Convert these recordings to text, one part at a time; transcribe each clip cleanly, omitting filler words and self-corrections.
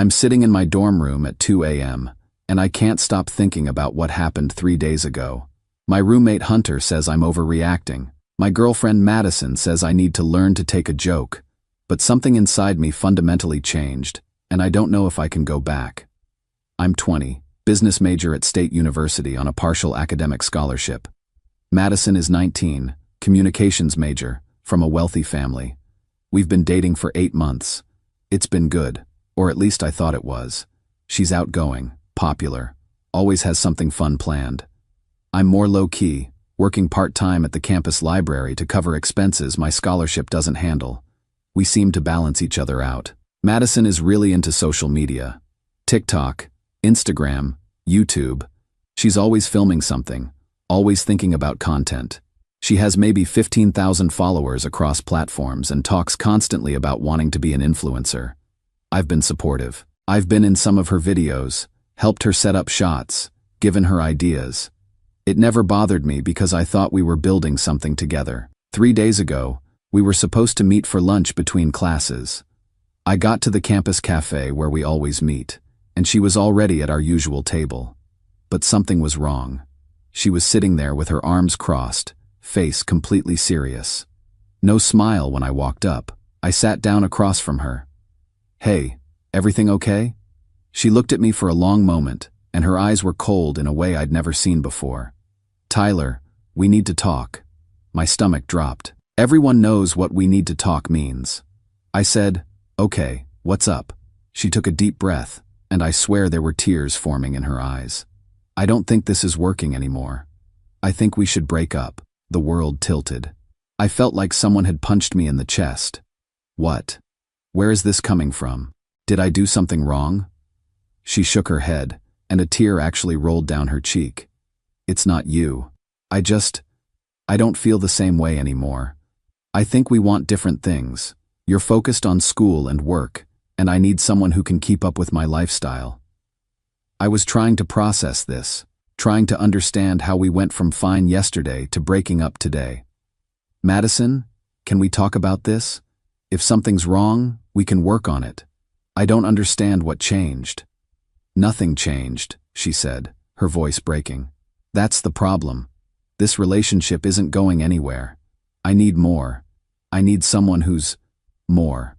I'm sitting in my dorm room at 2 a.m., and I can't stop thinking about what happened 3 days ago. My roommate Hunter says I'm overreacting. My girlfriend Madison says I need to learn to take a joke. But something inside me fundamentally changed, and I don't know if I can go back. I'm 20, business major at State University on a partial academic scholarship. Madison is 19, communications major, from a wealthy family. We've been dating for 8 months. It's been good, or at least I thought it was. She's outgoing, popular, always has something fun planned. I'm more low-key, working part-time at the campus library to cover expenses my scholarship doesn't handle. We seem to balance each other out. Madison is really into social media. TikTok, Instagram, YouTube. She's always filming something, always thinking about content. She has maybe 15,000 followers across platforms and talks constantly about wanting to be an influencer. I've been supportive. I've been in some of her videos, helped her set up shots, given her ideas. It never bothered me because I thought we were building something together. 3 days ago, we were supposed to meet for lunch between classes. I got to the campus cafe where we always meet, and she was already at our usual table. But something was wrong. She was sitting there with her arms crossed, face completely serious. No smile when I walked up. I sat down across from her. "Hey, everything okay?" She looked at me for a long moment, and her eyes were cold in a way I'd never seen before. "Tyler, we need to talk." My stomach dropped. Everyone knows what "we need to talk" means. I said, "Okay, what's up?" She took a deep breath, and I swear there were tears forming in her eyes. "I don't think this is working anymore. I think we should break up." The world tilted. I felt like someone had punched me in the chest. What? Where is this coming from? Did I do something wrong? She shook her head, and a tear actually rolled down her cheek. "It's not you. I don't feel the same way anymore. I think we want different things. You're focused on school and work, and I need someone who can keep up with my lifestyle." I was trying to process this, trying to understand how we went from fine yesterday to breaking up today. "Madison, can we talk about this? If something's wrong, we can work on it. I don't understand what changed." "Nothing changed," she said, her voice breaking. "That's the problem. This relationship isn't going anywhere. I need more. I need someone who's more."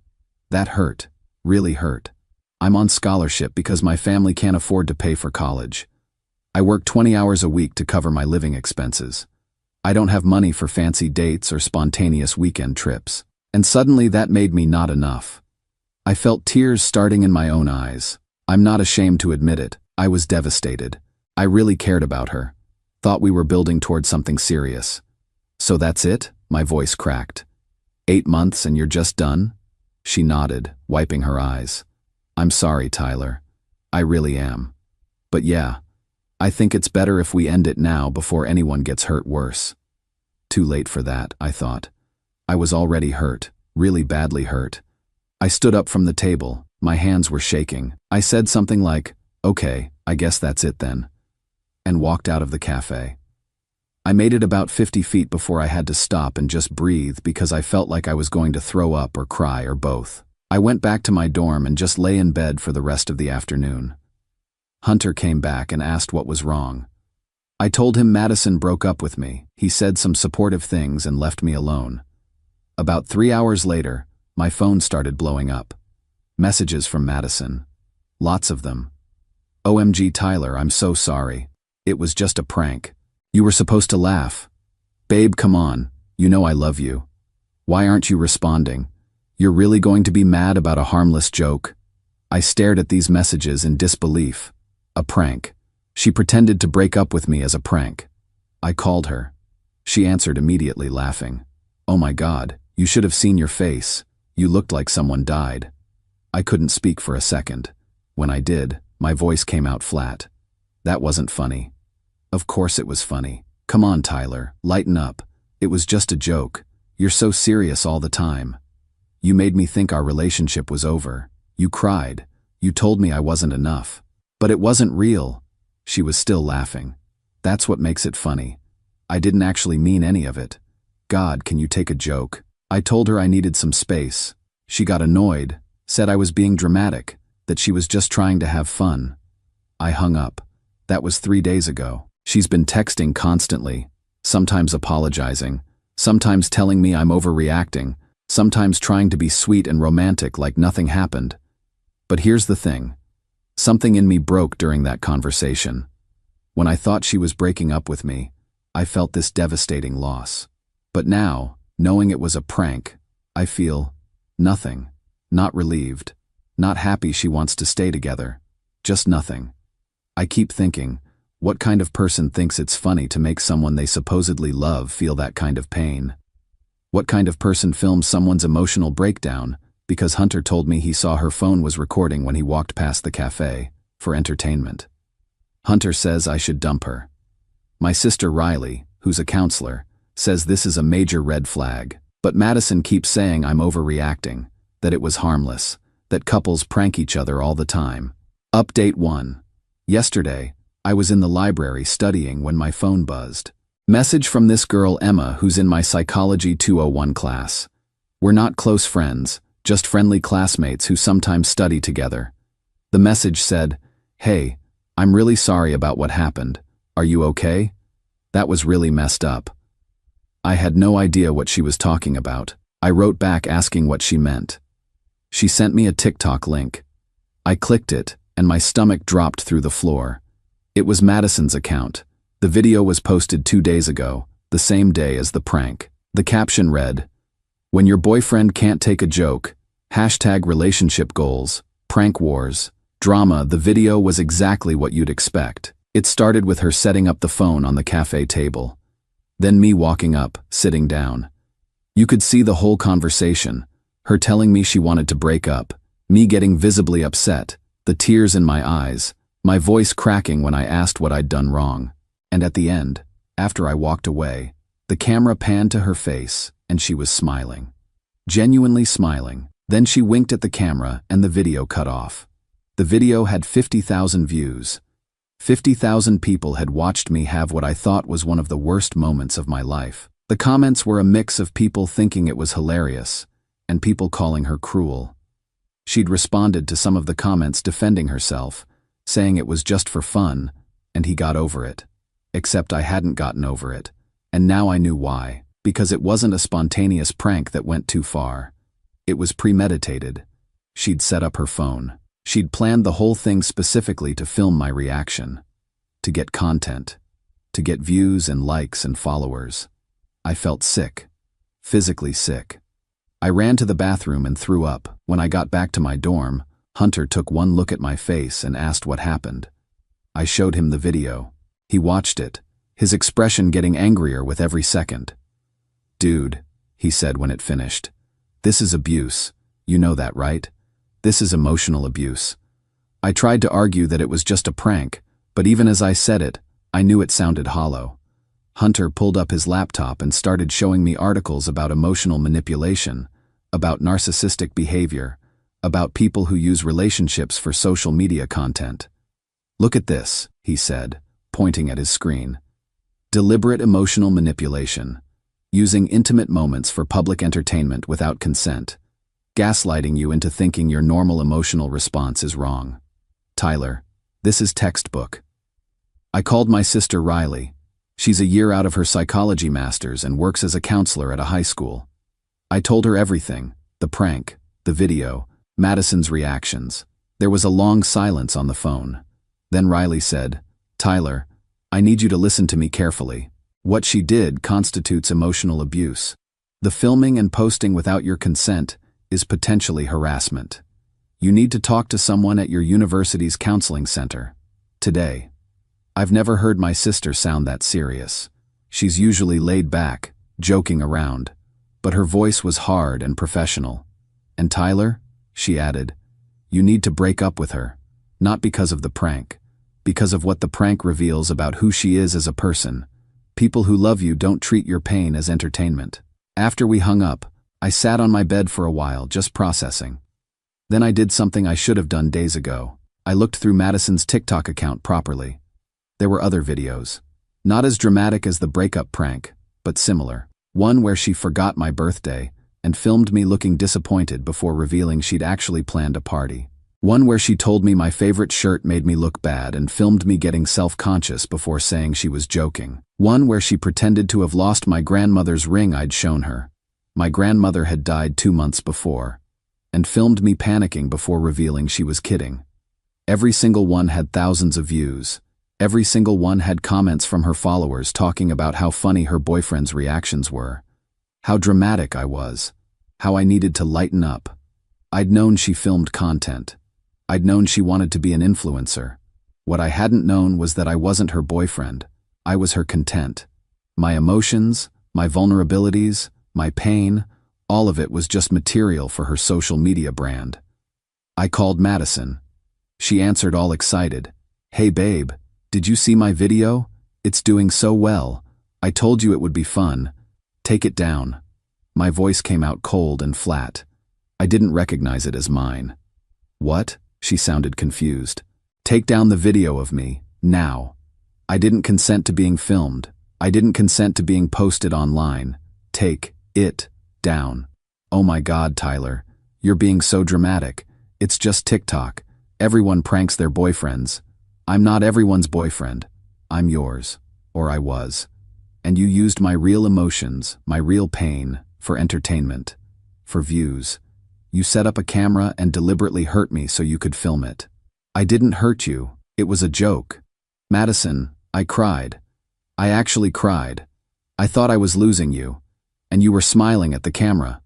That hurt, really hurt. I'm on scholarship because my family can't afford to pay for college. I work 20 hours a week to cover my living expenses. I don't have money for fancy dates or spontaneous weekend trips. And suddenly that made me not enough. I felt tears starting in my own eyes. I'm not ashamed to admit it. I was devastated. I really cared about her. Thought we were building towards something serious. "So that's it?" My voice cracked. 8 months and you're just done?" She nodded, wiping her eyes. "I'm sorry, Tyler. I really am. But yeah, I think it's better if we end it now before anyone gets hurt worse." Too late for that, I thought. I was already hurt, really badly hurt. I stood up from the table. My hands were shaking. I said something like, "Okay, I guess that's it then," and walked out of the cafe. I made it about 50 feet before I had to stop and just breathe because I felt like I was going to throw up or cry or both. I went back to my dorm and just lay in bed for the rest of the afternoon. Hunter came back and asked what was wrong. I told him Madison broke up with me. He said some supportive things and left me alone. About 3 hours later, my phone started blowing up. Messages from Madison. Lots of them. "OMG Tyler, I'm so sorry. It was just a prank. You were supposed to laugh. Babe, come on. You know I love you. Why aren't you responding? You're really going to be mad about a harmless joke?" I stared at these messages in disbelief. A prank. She pretended to break up with me as a prank. I called her. She answered immediately, laughing. "Oh my God, you should have seen your face. You looked like someone died." I couldn't speak for a second. When I did, my voice came out flat. "That wasn't funny." "Of course it was funny. Come on, Tyler, lighten up. It was just a joke. You're so serious all the time. You made me think our relationship was over. You cried. You told me I wasn't enough. But it wasn't real." She was still laughing. "That's what makes it funny. I didn't actually mean any of it. God, can you take a joke?" I told her I needed some space. She got annoyed, said I was being dramatic. that she was just trying to have fun. I hung up. That was 3 days ago. She's been texting constantly, sometimes apologizing, sometimes telling me I'm overreacting, sometimes trying to be sweet and romantic like nothing happened. But here's the thing. Something in me broke during that conversation. When I thought she was breaking up with me, I felt this devastating loss. But now, knowing it was a prank, I feel nothing. Not relieved. Not happy she wants to stay together. Just nothing. I keep thinking, what kind of person thinks it's funny to make someone they supposedly love feel that kind of pain? What kind of person films someone's emotional breakdown because Hunter told me he saw her phone was recording when he walked past the cafe for entertainment? Hunter says I should dump her. My sister Riley, who's a counselor, says this is a major red flag, but Madison keeps saying I'm overreacting, that it was harmless, that couples prank each other all the time. Update 1. Yesterday, I was in the library studying when my phone buzzed. Message from this girl Emma who's in my Psychology 201 class. We're not close friends, just friendly classmates who sometimes study together. The message said, "Hey, I'm really sorry about what happened. Are you okay? That was really messed up." I had no idea what she was talking about. I wrote back asking what she meant. She sent me a TikTok link. I clicked it, and my stomach dropped through the floor. It was Madison's account. The video was posted 2 days ago, the same day as the prank. The caption read, "When your boyfriend can't take a joke, #relationship goals, prank wars, drama." The video was exactly what you'd expect. It started with her setting up the phone on the cafe table. Then me walking up, sitting down. You could see the whole conversation, her telling me she wanted to break up, me getting visibly upset, the tears in my eyes, my voice cracking when I asked what I'd done wrong. And at the end, after I walked away, the camera panned to her face, and she was smiling. Genuinely smiling. Then she winked at the camera and the video cut off. The video had 50,000 views. 50,000 people had watched me have what I thought was one of the worst moments of my life. The comments were a mix of people thinking it was hilarious, and people calling her cruel. She'd responded to some of the comments defending herself, saying it was just for fun, and he got over it. Except I hadn't gotten over it, and now I knew why. Because it wasn't a spontaneous prank that went too far. It was premeditated. She'd set up her phone. She'd planned the whole thing specifically to film my reaction, to get content, to get views and likes and followers. I felt sick, physically sick. I ran to the bathroom and threw up. When I got back to my dorm, Hunter took one look at my face and asked what happened. I showed him the video. He watched it, his expression getting angrier with every second. "Dude," he said when it finished, "this is abuse. You know that, right? This is emotional abuse." I tried to argue that it was just a prank, but even as I said it, I knew it sounded hollow. Hunter pulled up his laptop and started showing me articles about emotional manipulation, about narcissistic behavior, about people who use relationships for social media content. "Look at this," he said, pointing at his screen. "Deliberate emotional manipulation. Using intimate moments for public entertainment without consent. Gaslighting you into thinking your normal emotional response is wrong. Tyler, this is textbook." I called my sister Riley. She's a year out of her psychology master's and works as a counselor at a high school. I told her everything, the prank, the video, Madison's reactions. There was a long silence on the phone. Then Riley said, "Tyler, I need you to listen to me carefully. What she did constitutes emotional abuse. The filming and posting without your consent is potentially harassment. You need to talk to someone at your university's counseling center. Today." I've never heard my sister sound that serious. She's usually laid back, joking around, but her voice was hard and professional. "And Tyler," she added, "you need to break up with her, not because of the prank, because of what the prank reveals about who she is as a person. People who love you don't treat your pain as entertainment." After we hung up, I sat on my bed for a while, just processing. Then I did something I should have done days ago. I looked through Madison's TikTok account properly. There were other videos. Not as dramatic as the breakup prank, but similar. One where she forgot my birthday and filmed me looking disappointed before revealing she'd actually planned a party. One where she told me my favorite shirt made me look bad and filmed me getting self-conscious before saying she was joking. One where she pretended to have lost my grandmother's ring I'd shown her. My grandmother had died 2 months before, and filmed me panicking before revealing she was kidding. Every single one had thousands of views. Every single one had comments from her followers talking about how funny her boyfriend's reactions were, how dramatic I was, how I needed to lighten up. I'd known she filmed content. I'd known she wanted to be an influencer. What I hadn't known was that I wasn't her boyfriend. I was her content. My emotions, my vulnerabilities, my pain, all of it was just material for her social media brand. I called Madison. She answered all excited. "Hey babe, did you see my video? It's doing so well. I told you it would be fun. Take it down." My voice came out cold and flat. I didn't recognize it as mine. "What?" She sounded confused. "Take down the video of me, now. I didn't consent to being filmed. I didn't consent to being posted online. Take it down." "Oh my God, Tyler. You're being so dramatic. It's just TikTok. Everyone pranks their boyfriends. I'm not everyone's boyfriend. I'm yours. Or I was. And you used my real emotions, my real pain, for entertainment. For views. You set up a camera and deliberately hurt me so you could film it. I didn't hurt you. It was a joke." "Madison," I cried. I actually cried. I thought I was losing you. And you were smiling at the camera.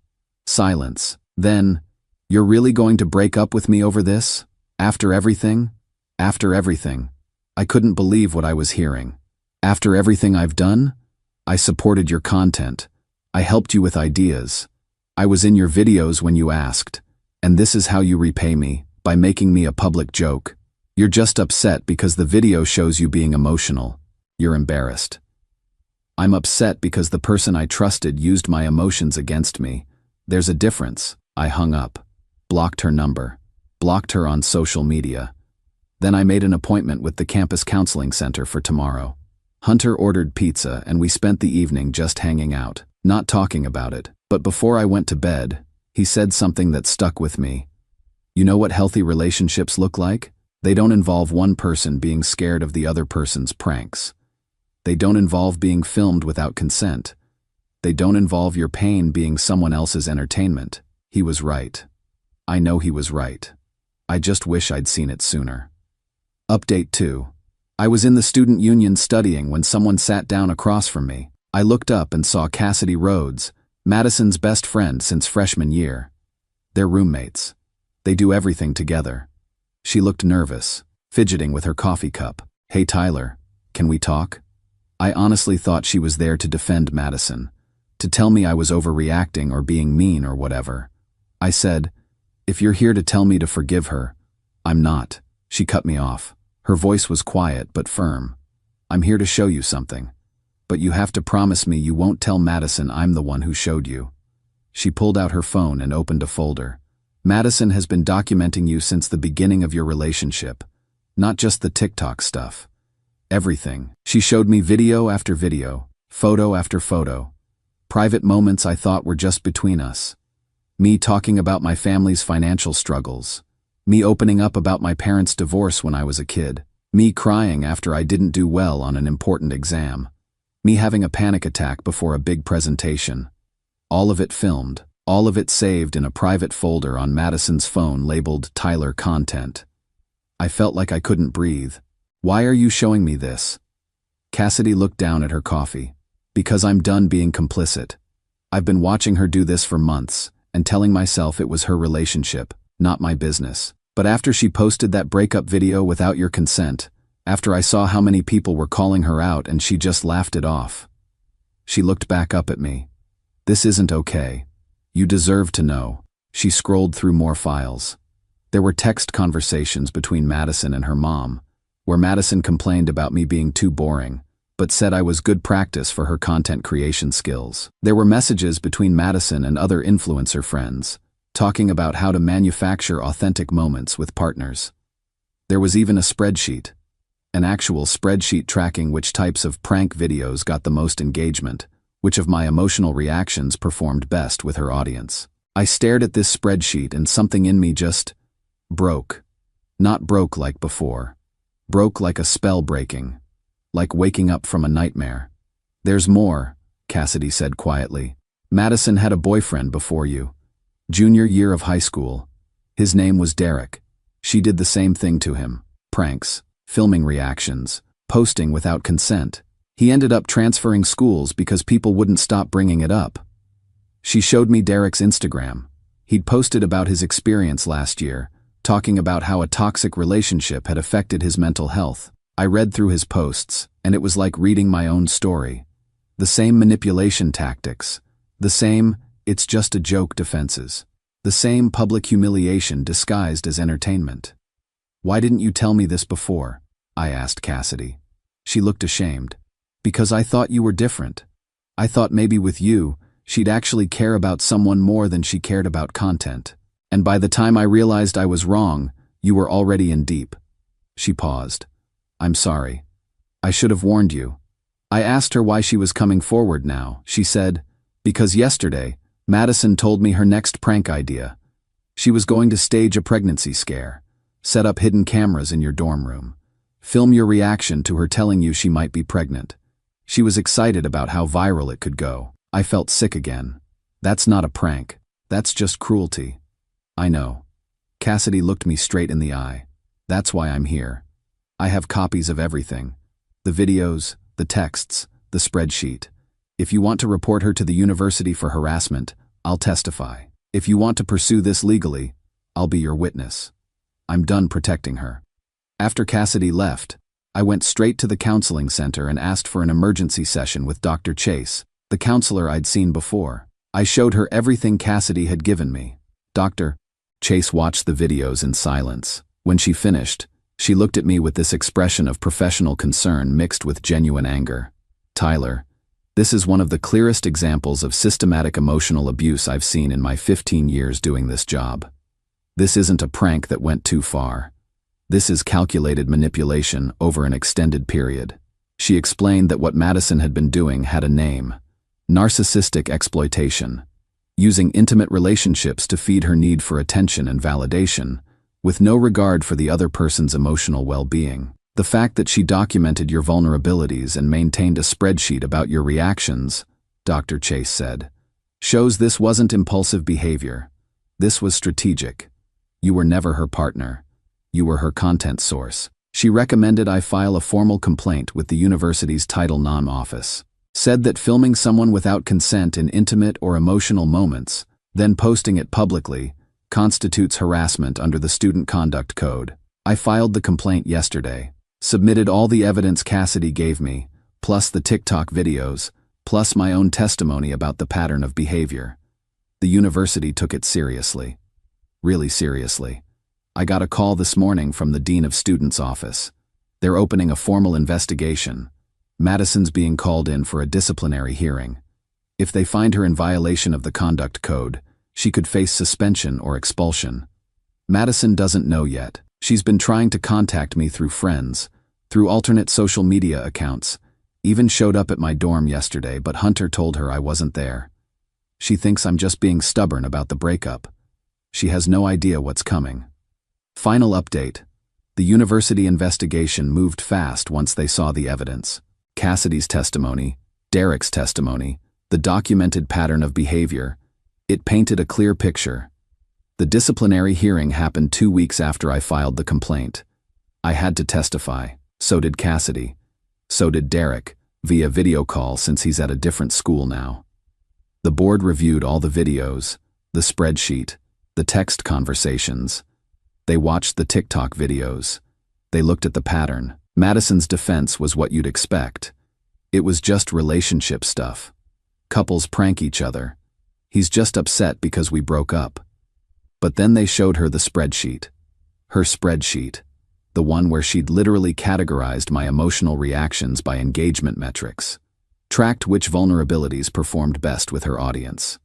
Silence. Then, "You're really going to break up with me over this? After everything?" "After everything." I couldn't believe what I was hearing. "After everything I've done? I supported your content. I helped you with ideas. I was in your videos when you asked. And this is how you repay me, by making me a public joke. You're just upset because the video shows you being emotional. You're embarrassed." "I'm upset because the person I trusted used my emotions against me. There's a difference." I hung up. Blocked her number. Blocked her on social media. Then I made an appointment with the campus counseling center for tomorrow. Hunter ordered pizza and we spent the evening just hanging out, not talking about it. But before I went to bed, he said something that stuck with me. "You know what healthy relationships look like? They don't involve one person being scared of the other person's pranks. They don't involve being filmed without consent. They don't involve your pain being someone else's entertainment." He was right. I know he was right. I just wish I'd seen it sooner. Update 2. I was in the student union studying when someone sat down across from me. I looked up and saw Cassidy Rhodes, Madison's best friend since freshman year. They're roommates. They do everything together. She looked nervous, fidgeting with her coffee cup. "Hey Tyler, can we talk?" I honestly thought she was there to defend Madison, to tell me I was overreacting or being mean or whatever. I said, "If you're here to tell me to forgive her." "I'm not." She cut me off. Her voice was quiet but firm. "I'm here to show you something. But you have to promise me you won't tell Madison I'm the one who showed you." She pulled out her phone and opened a folder. "Madison has been documenting you since the beginning of your relationship. Not just the TikTok stuff. Everything." She showed me video after video, photo after photo. Private moments I thought were just between us. Me talking about my family's financial struggles. Me opening up about my parents' divorce when I was a kid. Me crying after I didn't do well on an important exam. Me having a panic attack before a big presentation. All of it filmed, all of it saved in a private folder on Madison's phone labeled Tyler Content. I felt like I couldn't breathe. "Why are you showing me this?" Cassidy looked down at her coffee. "Because I'm done being complicit. I've been watching her do this for months, and telling myself it was her relationship, not my business. But after she posted that breakup video without your consent, after I saw how many people were calling her out and she just laughed it off." She looked back up at me. "This isn't okay. You deserve to know." She scrolled through more files. There were text conversations between Madison and her mom, where Madison complained about me being too boring, but said I was good practice for her content creation skills. There were messages between Madison and other influencer friends, talking about how to manufacture authentic moments with partners. There was even a spreadsheet. An actual spreadsheet tracking which types of prank videos got the most engagement, which of my emotional reactions performed best with her audience. I stared at this spreadsheet and something in me just broke. Not broke like before. Broke like a spell breaking. Like waking up from a nightmare. There's more, Cassidy said quietly. Madison had a boyfriend before you. Junior year of high school. His name was Derek. She did the same thing to him. Pranks, filming reactions, posting without consent. He ended up transferring schools because people wouldn't stop bringing it up. She showed me Derek's Instagram. He'd posted about his experience last year, talking about how a toxic relationship had affected his mental health. I read through his posts, and it was like reading my own story. The same manipulation tactics. The same, it's just a joke defenses. The same public humiliation disguised as entertainment. Why didn't you tell me this before? I asked Cassidy. She looked ashamed. Because I thought you were different. I thought maybe with you, she'd actually care about someone more than she cared about content. And by the time I realized I was wrong, you were already in deep. She paused. I'm sorry. I should have warned you. I asked her why she was coming forward now. She said, because yesterday, Madison told me her next prank idea. She was going to stage a pregnancy scare, set up hidden cameras in your dorm room, film your reaction to her telling you she might be pregnant. She was excited about how viral it could go. I felt sick again. That's not a prank. That's just cruelty. I know. Cassidy looked me straight in the eye. That's why I'm here. I have copies of everything. The videos, the texts, the spreadsheet. If you want to report her to the university for harassment, I'll testify. If you want to pursue this legally, I'll be your witness. I'm done protecting her. After Cassidy left, I went straight to the counseling center and asked for an emergency session with Dr. Chase, the counselor I'd seen before. I showed her everything Cassidy had given me. Dr. Chase watched the videos in silence. When she finished, she looked at me with this expression of professional concern mixed with genuine anger. Tyler, this is one of the clearest examples of systematic emotional abuse I've seen in my 15 years doing this job. This isn't a prank that went too far. This is calculated manipulation over an extended period. She explained that what Madison had been doing had a name: narcissistic exploitation, using intimate relationships to feed her need for attention and validation, with no regard for the other person's emotional well-being. The fact that she documented your vulnerabilities and maintained a spreadsheet about your reactions, Dr. Chase said, shows this wasn't impulsive behavior. This was strategic. You were never her partner. You were her content source. She recommended I file a formal complaint with the university's Title IX office. Said that filming someone without consent in intimate or emotional moments, then posting it publicly, constitutes harassment under the Student Conduct Code. I filed the complaint yesterday. Submitted all the evidence Cassidy gave me, plus the TikTok videos, plus my own testimony about the pattern of behavior. The university took it seriously. Really seriously. I got a call this morning from the Dean of Students' office. They're opening a formal investigation. Madison's being called in for a disciplinary hearing. If they find her in violation of the conduct code, she could face suspension or expulsion. Madison doesn't know yet. She's been trying to contact me through friends, through alternate social media accounts, even showed up at my dorm yesterday, but Hunter told her I wasn't there. She thinks I'm just being stubborn about the breakup. She has no idea what's coming. Final update. The university investigation moved fast once they saw the evidence. Cassidy's testimony, Derek's testimony, the documented pattern of behavior. It painted a clear picture. The disciplinary hearing happened 2 weeks after I filed the complaint. I had to testify. So did Cassidy. So did Derek, via video call since he's at a different school now. The board reviewed all the videos, the spreadsheet, the text conversations. They watched the TikTok videos. They looked at the pattern. Madison's defense was what you'd expect. It was just relationship stuff. Couples prank each other. He's just upset because we broke up. But then they showed her the spreadsheet. Her spreadsheet. The one where she'd literally categorized my emotional reactions by engagement metrics. Tracked which vulnerabilities performed best with her audience.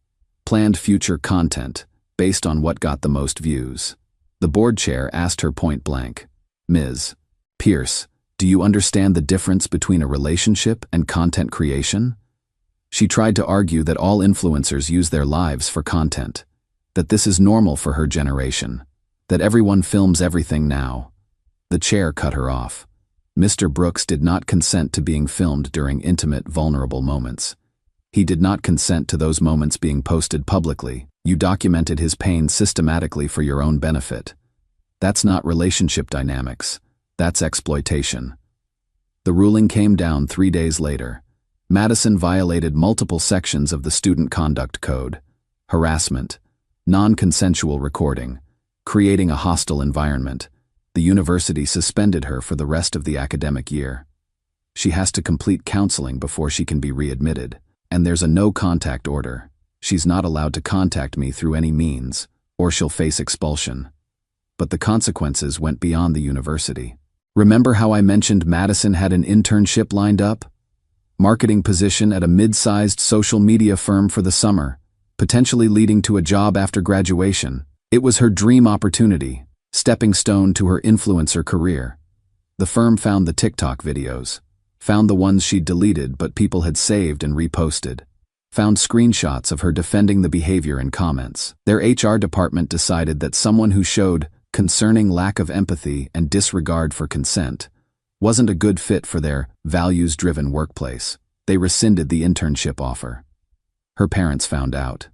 Planned future content, based on what got the most views. The board chair asked her point blank, Ms. Pierce, do you understand the difference between a relationship and content creation? She tried to argue that all influencers use their lives for content. That this is normal for her generation. that everyone films everything now. The chair cut her off. Mr. Brooks did not consent to being filmed during intimate, vulnerable moments. He did not consent to those moments being posted publicly. You documented his pain systematically for your own benefit. That's not relationship dynamics. That's exploitation. The ruling came down 3 days later. Madison violated multiple sections of the Student Conduct Code: harassment, non-consensual recording, creating a hostile environment. The university suspended her for the rest of the academic year. She has to complete counseling before she can be readmitted, and there's a no-contact order. She's not allowed to contact me through any means, or she'll face expulsion. But the consequences went beyond the university. Remember how I mentioned Madison had an internship lined up? Marketing position at a mid-sized social media firm for the summer, potentially leading to a job after graduation. It was her dream opportunity, stepping stone to her influencer career. The firm found the TikTok videos, found the ones she'd deleted but people had saved and reposted, found screenshots of her defending the behavior in comments. Their HR department decided that someone who showed concerning lack of empathy and disregard for consent wasn't a good fit for their values-driven workplace. They rescinded the internship offer. Her parents found out.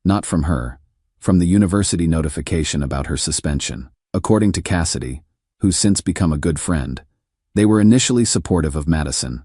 Not from her, from the university notification about her suspension. According to Cassidy, who's since become a good friend, they were initially supportive of Madison,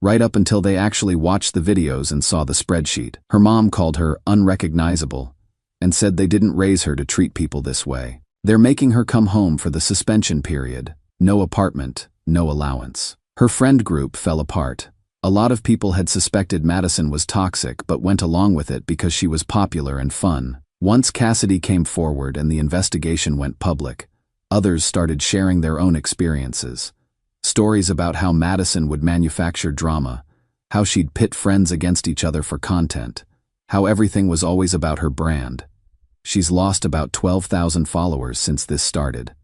right up until they actually watched the videos and saw the spreadsheet. Her mom called her unrecognizable and said they didn't raise her to treat people this way. They're making her come home for the suspension period. No apartment, no allowance. Her friend group fell apart. A lot of people had suspected Madison was toxic but went along with it because she was popular and fun. Once Cassidy came forward and the investigation went public, others started sharing their own experiences. Stories about how Madison would manufacture drama, how she'd pit friends against each other for content, how everything was always about her brand. She's lost about 12,000 followers since this started.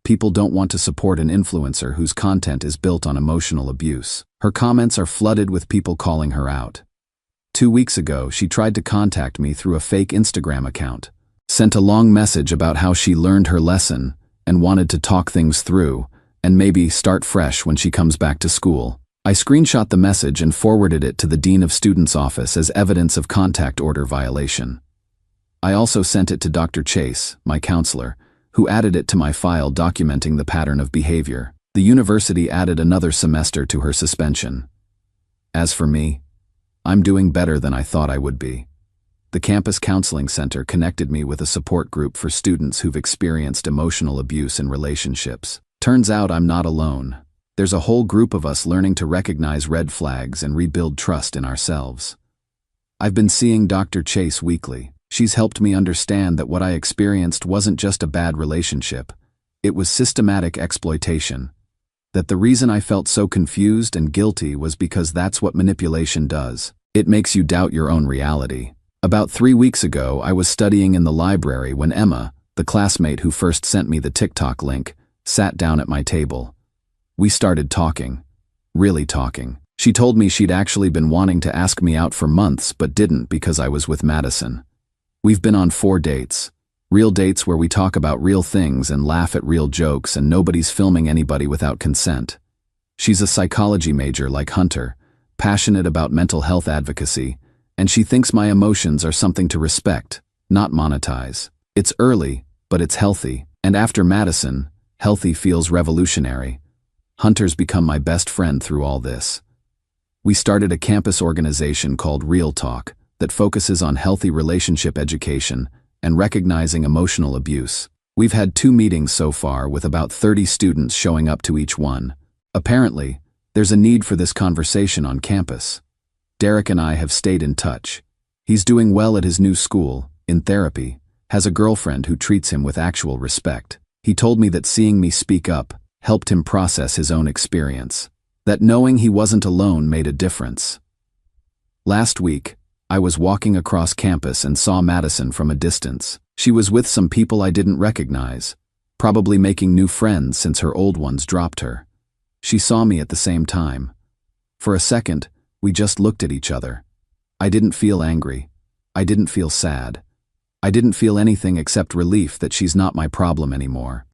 People don't want to support an influencer whose content is built on emotional abuse. Her comments are flooded with people calling her out. 2 weeks ago, she tried to contact me through a fake Instagram account, sent a long message about how she learned her lesson and wanted to talk things through and maybe start fresh when she comes back to school. I screenshot the message and forwarded it to the Dean of Students' office as evidence of contact order violation. I also sent it to Dr. Chase, my counselor, who added it to my file documenting the pattern of behavior. The university added another semester to her suspension. As for me, I'm doing better than I thought I would be. The campus counseling center connected me with a support group for students who've experienced emotional abuse in relationships. Turns out I'm not alone. There's a whole group of us learning to recognize red flags and rebuild trust in ourselves. I've been seeing Dr. Chase weekly. She's helped me understand that what I experienced wasn't just a bad relationship. It was systematic exploitation. That the reason I felt so confused and guilty was because that's what manipulation does. It makes you doubt your own reality. About 3 weeks ago, I was studying in the library when Emma, the classmate who first sent me the TikTok link, sat down at my table. We started talking. Really talking. She told me she'd actually been wanting to ask me out for months but didn't because I was with Madison. We've been on 4 dates. Real dates where we talk about real things and laugh at real jokes and nobody's filming anybody without consent. She's a psychology major like Hunter, passionate about mental health advocacy, and she thinks my emotions are something to respect, not monetize. It's early, but it's healthy, and after Madison, healthy feels revolutionary. Hunter's become my best friend through all this. We started a campus organization called Real Talk that focuses on healthy relationship education and recognizing emotional abuse. We've had 2 meetings so far with about 30 students showing up to each one. Apparently, there's a need for this conversation on campus. Derek and I have stayed in touch. He's doing well at his new school, in therapy, has a girlfriend who treats him with actual respect. He told me that seeing me speak up helped him process his own experience, that knowing he wasn't alone made a difference. Last week, I was walking across campus and saw Madison from a distance. She was with some people I didn't recognize, probably making new friends since her old ones dropped her. She saw me at the same time. For a second, we just looked at each other. I didn't feel angry. I didn't feel sad. I didn't feel anything except relief that she's not my problem anymore.